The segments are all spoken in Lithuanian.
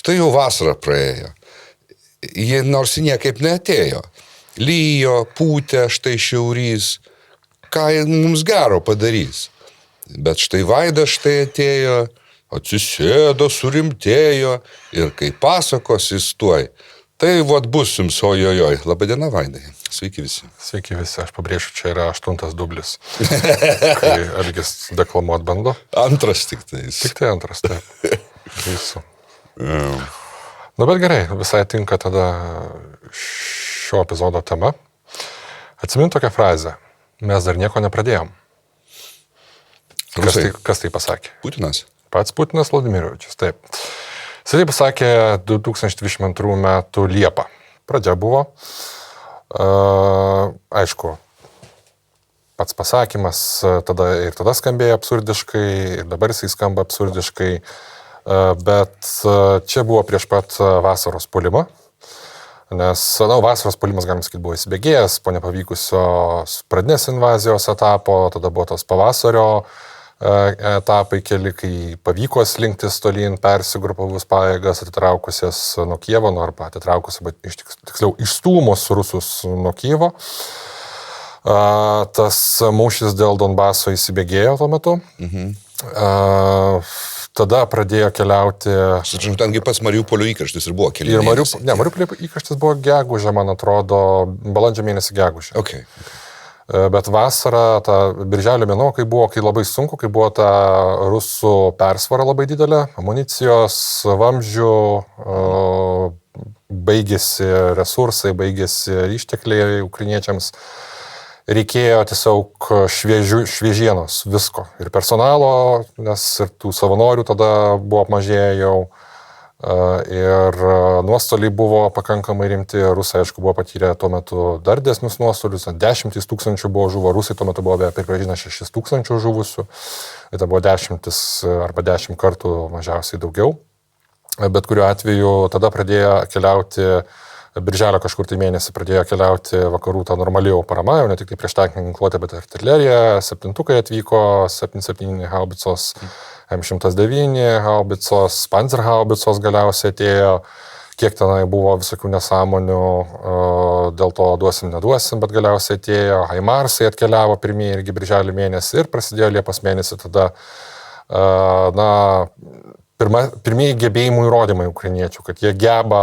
Štai jau vasara praėjo. Jie nors niekaip neatėjo. Lyjo, pūtė, štai šiaurys. Ką mums gero padarys? Bet štai Vaidas štai atėjo, atsisėdo, surimtėjo ir kai pasakos jis tuoj, tai vot bus jums ojojoj. Labadiena, Vaidai. Sveiki visi. Sveiki visi, aš pabrėšiu, čia yra 8 dublis. Kai Algis deklamuot bando. Antras tik tais. Tik tai antras, taip. Visų. Nu, bet gerai, visai tinka tada šio epizodo tema. Atsimint tokią frazę. Mes dar nieko nepradėjom. Kas tai pasakė? Putinas. Pats Putinas Vladimirovičius, taip. Jis tai pasakė 2022 metų Liepą. Pradžia buvo. Aišku, pats pasakymas tada skambėjo absurdiškai ir dabar jisai skamba absurdiškai, bet čia buvo prieš pat vasaros puolimą. Nes vasaros puolimas, galim sakyti, buvo įsibėgėjęs po nepavykusios pradinės invazijos etapo, tada buvo tos pavasario etapai keli, kai pavyko slinktis tolyn, persigrupavus pajėgas, atitraukusias nuo Kijevo, arba atitraukusias, bet tiksliau išstūmus rusus nuo Kijevo. Tas mūšis dėl Donbaso įsibėgėjo tuo metu. Tada pradėjo keliauti... Tengi pats Mariupolio įkarštis ir buvo keli mėnesiai. Mariupolio įkarštis buvo gegužė, man atrodo, balandžio mėnesį gegužė. Okay. Bet vasara, ta birželio mėnuo, kai labai sunku, kai buvo ta rusų persvara labai didelė, amunicijos, vamzdžių, baigėsi resursai, baigėsi ištekliai ukrainiečiams. Reikėjo tiesiog šviežienos visko. Ir personalo, nes ir tų savanorių tada buvo apmažėję jau. Ir nuostoliai buvo pakankamai rimti. Rusai, aišku, buvo patyrę tuo metu dar didesnius nuostolius. 10 000 buvo žuvo. Rusai tuo metu buvo beje pripažinę 6 000 žuvusių. Tai buvo 10 arba 10 kartų mažiausiai daugiau. Bet kuriuo atveju tada pradėjo keliauti, birželio kažkur tai mėnesį pradėjo keliauti vakarų ta normali jau parama, jau ne tik tai prieštankinė ginkluotė, bet ir artilerija. 7-tukai atvyko, 7-7 haubicos, M109 haubicos, Panzerhaubicos galiausiai atėjo. Kiek tenai buvo visokių nesąmonių, dėl to duosim, neduosim, bet galiausiai atėjo. Haimarsai atkeliavo pirmieji irgi birželio mėnesį ir prasidėjo Liepos mėnesį tada, pirmieji gebėjimų įrodymai ukrainiečių, kad jie geba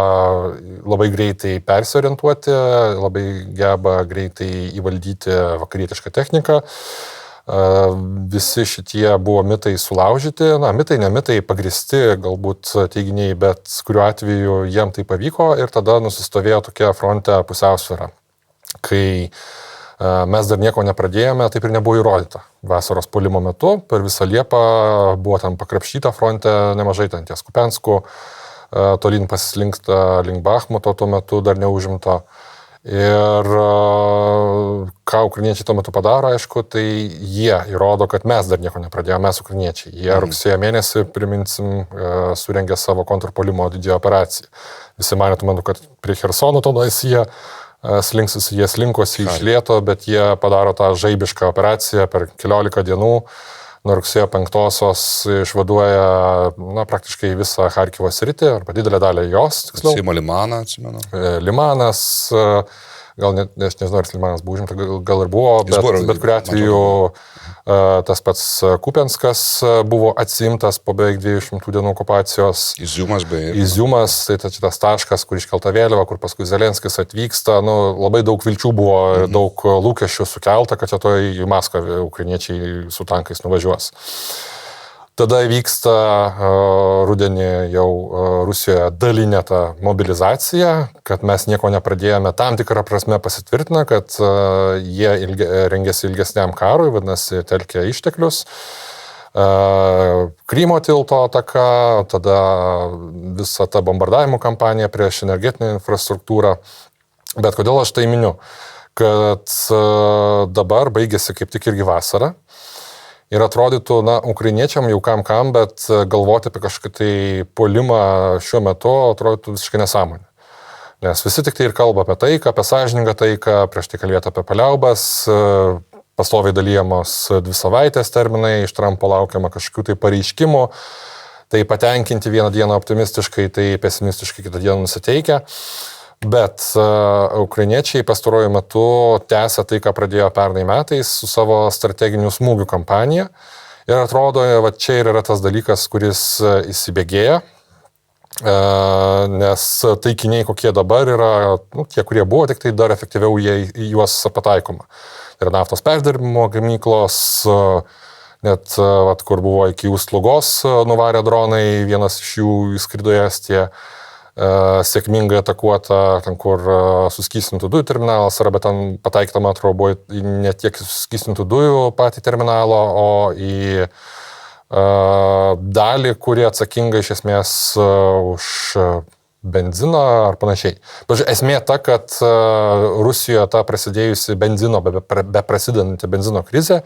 labai greitai persiorientuoti, labai geba greitai įvaldyti vakarietišką techniką. Visi šitie buvo mitai sulaužyti, mitai, ne mitai, pagristi galbūt teiginiai, bet kuriuo atveju jiem tai pavyko ir tada nusistovėjo tokia fronte pusiausvyra, kai mes dar nieko nepradėjome, taip ir nebuvo įrodyta. Vasaros puolimo metu per visą Liepą buvo ten pakrapštyta fronte nemažai, ten ties Kupiansku, tolyn pasislinkta link Bachmuto tuo metu dar neužimto. Ir ką ukrainiečiai tuo metu padaro, aišku, tai jie įrodo, kad mes dar nieko nepradėjome, mes ukrainiečiai. Jie rugsėjo mėnesį, priminsim, surengė savo kontrpuolimo didžiąją operaciją. Visi manė tuo metu, kad prie Chersono tonais jie slinksis, jie slinkosi iš lėto, bet jie padaro tą žaibišką operaciją per 14 dienų. Nuo rugsėjo 5-osios išvaduoja praktiškai visą Charkivo sritį, arba didelę dalį jos. Seimo Limaną, atsimenu. Limanas, gal aš nežinau, ar Limanas buvo užimta, gal ir buvo, bet kuriuo atveju tas pats Kupianskas buvo atsiimtas po beveik 200 dienų okupacijos. Iziumas beje. Iziumas, tai tas taškas, kur iškelta vėliava, kur paskui Zelenskis atvyksta. Labai daug vilčių buvo ir daug lūkesčių sukelta, kad čia to į Maskvą ukrainiečiai su tankais nuvažiuos. Tada vyksta rudenį jau Rusijoje dalinė ta mobilizacija, kad mes nieko nepradėjome, tam tikrą prasme pasitvirtina, kad jie rengėsi ilgesniam karui, vadinasi, telkė išteklius. Krymo tilto ataka, tada visa ta bombardavimo kampanija prieš energetinę infrastruktūrą. Bet kodėl aš tai miniu? Kad dabar baigėsi kaip tik irgi vasara. Ir atrodytų, ukrainiečiam jau kam, bet galvoti apie kažkokį tai puolimą šiuo metu atrodytų visiškai nesąmonė. Nes visi tik tai ir kalba apie taiką, apie sąžiningą taiką, prieš tai kalbėti apie paliaubas, pastoviai dalyjamos 2 savaitės terminai, iš Trumpo laukiama kažkokių tai pareiškimų. Tai patenkinti vieną dieną optimistiškai, tai pesimistiškai kitą dieną nusiteikę. Bet ukrainiečiai pastaruoju metu tęsia tai, ką pradėjo pernai metais su savo strateginių smūgių kampanija. Ir atrodo, va čia ir yra tas dalykas, kuris įsibėgėja. Nes taikiniai, kokie dabar yra, tie, kurie buvo, tik tai dar efektyviau juos pataikoma. Tai yra naftos perdirbimo gamyklos, net kur buvo iki Ūslugos nuvarę dronai, vienas iš jų įskrido į Estiją, sėkmingai atakuota, ten kur suskystintų dujų terminalas, arba ten pataikyta, man atrodo, buvo ne tiek suskystintų dujų patį terminalą, o į dalį, kurie atsakinga iš esmės už benziną ar panašiai. Esmė ta, kad Rusijoje ta prasidėjusi benzino, beprasidedanti benzino krizė,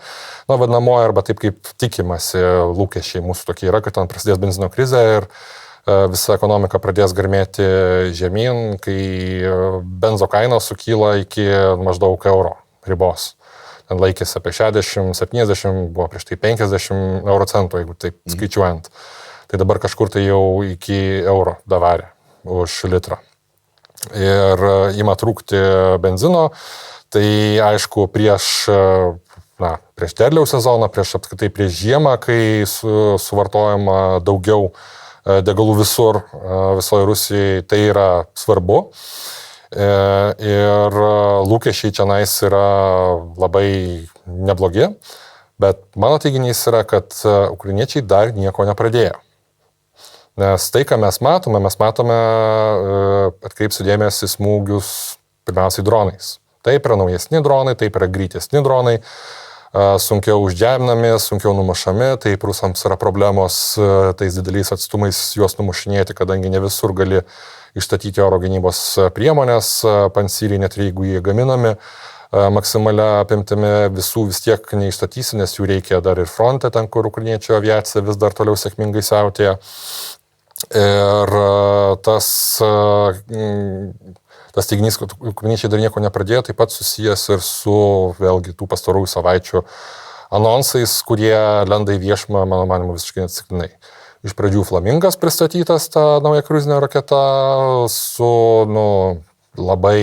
vadinamoji, arba taip kaip tikimasi, lūkesčiai mūsų tokie yra, kad ten prasidės benzino krizė ir visa ekonomika pradės garmėti žemyn, kai benzo kainos sukyla iki maždaug euro ribos. Ten laikėsi apie 60-70, buvo prieš tai 50 euro centų, jeigu taip skaičiuojant. Tai dabar kažkur tai jau iki euro davarė už litrą. Ir ima trūkti benzino, tai aišku prieš derliaus sezoną, apskritai prieš žiemą, kai suvartojama daugiau degalų visur, visoje Rusijoje, tai yra svarbu. Ir lūkesčiai čianais yra labai neblogi, bet mano teiginys yra, kad ukrainiečiai dar nieko nepradėjo. Nes tai, ką mes matome, atkreipsiu dėmesį smūgius pirmiausiai dronais. Taip yra naujesni dronai, taip yra greitesni dronai, sunkiau užžeminami, sunkiau numušami, tai rusams yra problemos tais dideliais atstumais juos numušinėti, kadangi ne visur gali išstatyti oro gynybos priemonės, pansyriai, net jeigu jie gaminami, maksimalia apimtimi visų vis tiek neišstatysi, nes jų reikia dar ir fronte, ten kur ukrainiečių aviacija vis dar toliau sėkmingai siautėja. Ir tas teiginys, kad ukrainiečiai dar nieko nepradėjo, taip pat susijęs ir su vėlgi tų pastarųjų savaičių anonsais, kurie lenda į viešumą, mano manimu, visiškai neatsitiktinai. Iš pradžių Flamingas pristatytas, ta nauja kruizinė raketa, su labai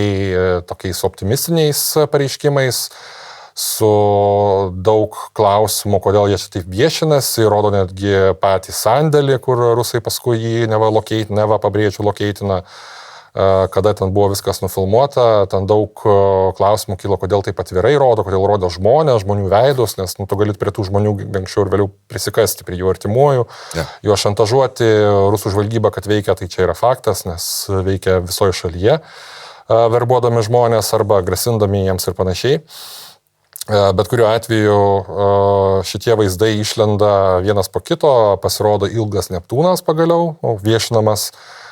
tokiais optimistiniais pareiškimais, su daug klausimų, kodėl jie čia taip viešinasi, rodo netgi patį sandėlį, kur rusai paskui jį neva pabrėžiu lokeitina, kada ten buvo viskas nufilmuota, ten daug klausimų kilo, kodėl taip atvirai rodo, kodėl rodo žmonių veidus, nes tu gali prie tų žmonių anksčiau ir vėliau prisikasti prie jų artimuojų, juos šantažuoti, rusų žvalgyba, kad veikia, tai čia yra faktas, nes veikia visoje šalyje, verbuodami žmonės arba grasindami jiems ir panašiai. Bet kuriuo atveju šitie vaizdai išlenda vienas po kito, pasirodo ilgas Neptūnas pagaliau, viešinamas.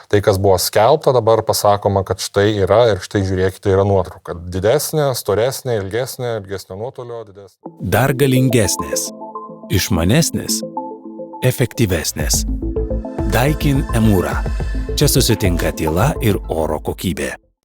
Tai, kas buvo skelbta, dabar pasakoma, kad štai yra ir štai žiūrėkite, yra nuotrauka. Didesnė, storesnė, ilgesnė nuotolio, didesnė. Dar galingesnės, išmanesnės, efektyvesnės. Daikin Emura. Čia susitinka tyla ir oro kokybė.